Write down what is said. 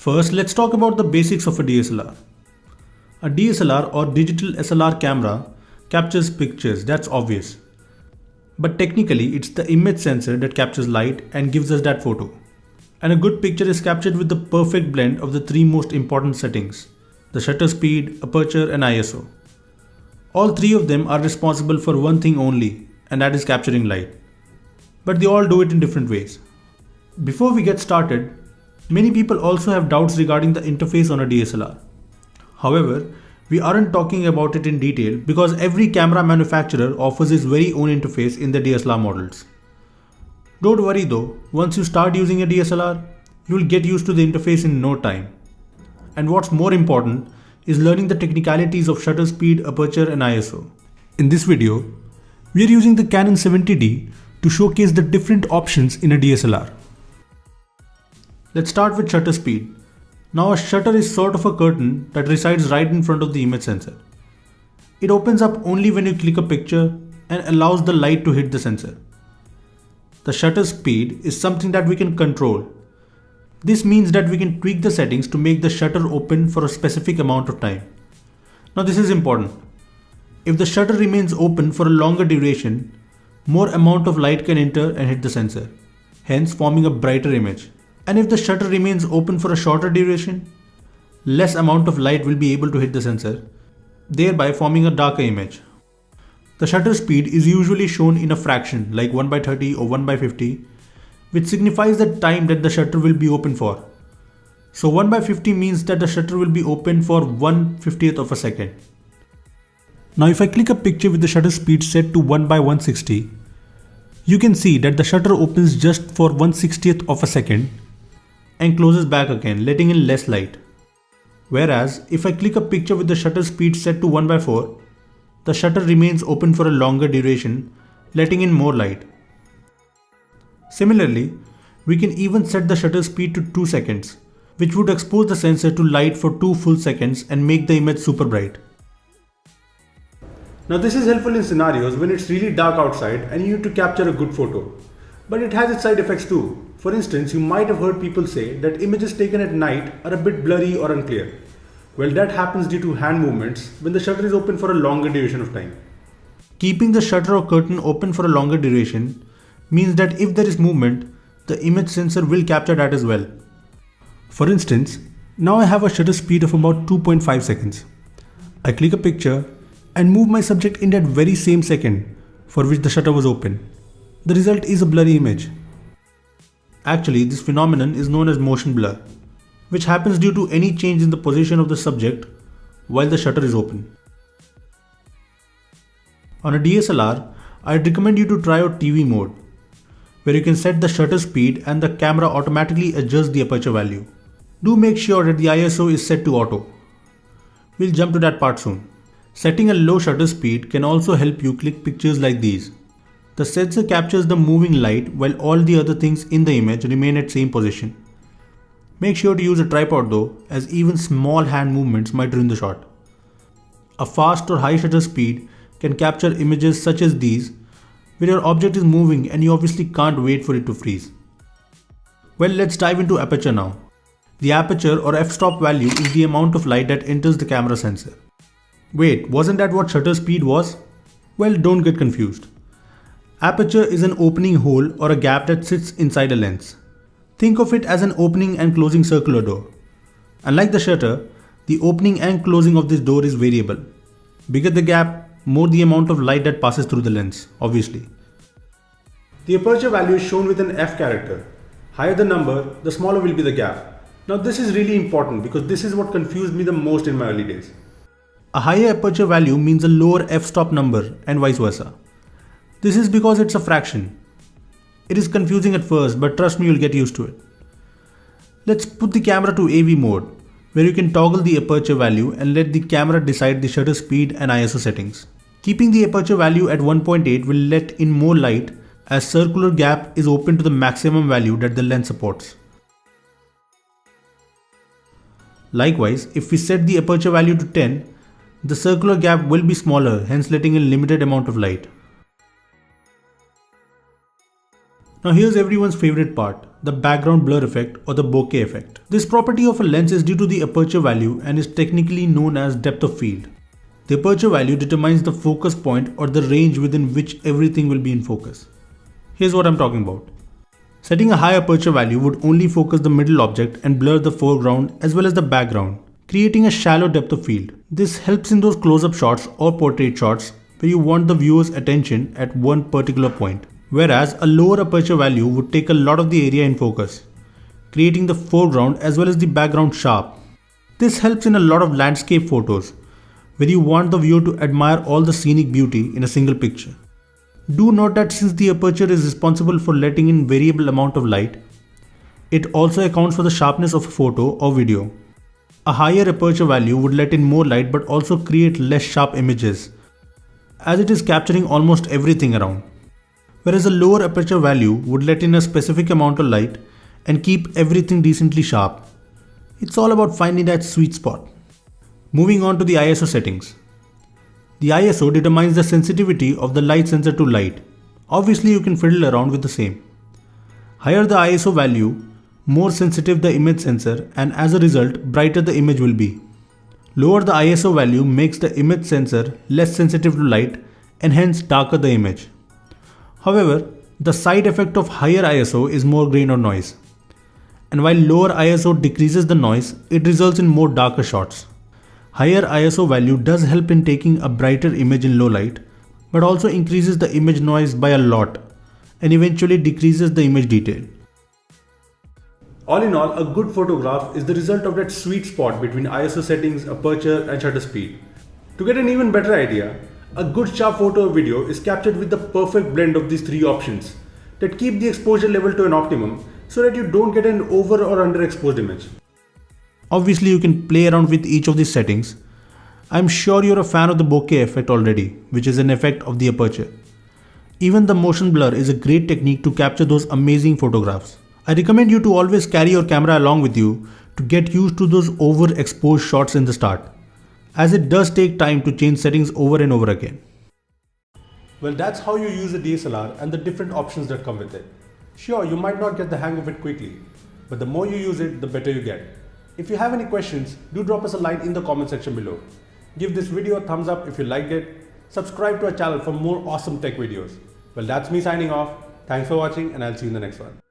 First, let's talk about the basics of a DSLR. A DSLR or digital SLR camera captures pictures, that's obvious. But technically, it's the image sensor that captures light and gives us that photo. And a good picture is captured with the perfect blend of the three most important settings: the shutter speed, aperture, and ISO. All three of them are responsible for one thing only, and that is capturing light. But they all do it in different ways. Before we get started, many people also have doubts regarding the interface on a DSLR. However, we aren't talking about it in detail because every camera manufacturer offers its very own interface in their DSLR models. Don't worry though, once you start using a DSLR, you'll get used to the interface in no time. And what's more important is learning the technicalities of shutter speed, aperture, and ISO. In this video, we are using the Canon 70D to showcase the different options in a DSLR. Let's start with shutter speed. Now a shutter is sort of a curtain that resides right in front of the image sensor. It opens up only when you click a picture and allows the light to hit the sensor. The shutter speed is something that we can control. This means that we can tweak the settings to make the shutter open for a specific amount of time. Now this is important. If the shutter remains open for a longer duration, more amount of light can enter and hit the sensor, hence forming a brighter image. And if the shutter remains open for a shorter duration, less amount of light will be able to hit the sensor, thereby forming a darker image. The shutter speed is usually shown in a fraction like 1/30 or 1/50, which signifies the time that the shutter will be open for. So 1/50 means that the shutter will be open for 1/50th of a second. Now if I click a picture with the shutter speed set to 1/160, you can see that the shutter opens just for 1/60th of a second and closes back again, letting in less light. Whereas if I click a picture with the shutter speed set to 1/4, the shutter remains open for a longer duration, letting in more light. Similarly, we can even set the shutter speed to 2 seconds, which would expose the sensor to light for 2 full seconds and make the image super bright. Now this is helpful in scenarios when it's really dark outside and you need to capture a good photo. But it has its side effects too. For instance, you might have heard people say that images taken at night are a bit blurry or unclear. Well, that happens due to hand movements when the shutter is open for a longer duration of time. Keeping the shutter or curtain open for a longer duration means that if there is movement, the image sensor will capture that as well. For instance, now I have a shutter speed of about 2.5 seconds. I click a picture and move my subject in that very same second for which the shutter was open. The result is a blurry image. Actually, this phenomenon is known as motion blur, which happens due to any change in the position of the subject while the shutter is open. On a DSLR, I'd recommend you to try out TV mode, where you can set the shutter speed and the camera automatically adjusts the aperture value. Do make sure that the ISO is set to auto. We'll jump to that part soon. Setting a low shutter speed can also help you click pictures like these. The sensor captures the moving light while all the other things in the image remain at same position. Make sure to use a tripod though, as even small hand movements might ruin the shot. A fast or high shutter speed can capture images such as these, where your object is moving and you obviously can't wait for it to freeze. Well, let's dive into aperture now. The aperture or f-stop value is the amount of light that enters the camera sensor. Wait, wasn't that what shutter speed was? Well, don't get confused. Aperture is an opening hole or a gap that sits inside a lens. Think of it as an opening and closing circular door. Unlike the shutter, the opening and closing of this door is variable. Bigger the gap, more the amount of light that passes through the lens, obviously. The aperture value is shown with an F character. Higher the number, the smaller will be the gap. Now this is really important because this is what confused me the most in my early days. A higher aperture value means a lower f-stop number and vice versa. This is because it's a fraction. It is confusing at first, but trust me, you'll get used to it. Let's put the camera to AV mode, where you can toggle the aperture value and let the camera decide the shutter speed and ISO settings. Keeping the aperture value at 1.8 will let in more light as circular gap is open to the maximum value that the lens supports. Likewise, if we set the aperture value to 10, the circular gap will be smaller, hence letting in limited amount of light. Now here's everyone's favorite part, the background blur effect or the bokeh effect. This property of a lens is due to the aperture value and is technically known as depth of field. The aperture value determines the focus point or the range within which everything will be in focus. Here's what I'm talking about. Setting a high aperture value would only focus the middle object and blur the foreground as well as the background, creating a shallow depth of field. This helps in those close-up shots or portrait shots where you want the viewer's attention at one particular point. Whereas a lower aperture value would take a lot of the area in focus, creating the foreground as well as the background sharp. This helps in a lot of landscape photos, where you want the viewer to admire all the scenic beauty in a single picture. Do note that since the aperture is responsible for letting in variable amount of light, it also accounts for the sharpness of a photo or video. A higher aperture value would let in more light but also create less sharp images, as it is capturing almost everything around. Whereas a lower aperture value would let in a specific amount of light and keep everything decently sharp. It's all about finding that sweet spot. Moving on to the ISO settings. The ISO determines the sensitivity of the light sensor to light. Obviously you can fiddle around with the same. Higher the ISO value, more sensitive the image sensor, and as a result brighter the image will be. Lower the ISO value makes the image sensor less sensitive to light and hence darker the image. However, the side effect of higher ISO is more grain or noise. And while lower ISO decreases the noise, it results in more darker shots. Higher ISO value does help in taking a brighter image in low light, but also increases the image noise by a lot and eventually decreases the image detail. All in all, a good photograph is the result of that sweet spot between ISO settings, aperture and shutter speed. To get an even better idea, a good sharp photo or video is captured with the perfect blend of these three options that keep the exposure level to an optimum so that you don't get an over or underexposed image. Obviously you can play around with each of these settings. I'm sure you're a fan of the bokeh effect already, which is an effect of the aperture. Even the motion blur is a great technique to capture those amazing photographs. I recommend you to always carry your camera along with you to get used to those overexposed shots in the start, as it does take time to change settings over and over again. Well, that's how you use a DSLR and the different options that come with it. Sure, you might not get the hang of it quickly, but the more you use it, the better you get. If you have any questions, do drop us a line in the comment section below. Give this video a thumbs up if you liked it. Subscribe to our channel for more awesome tech videos. Well, that's me signing off. Thanks for watching and I'll see you in the next one.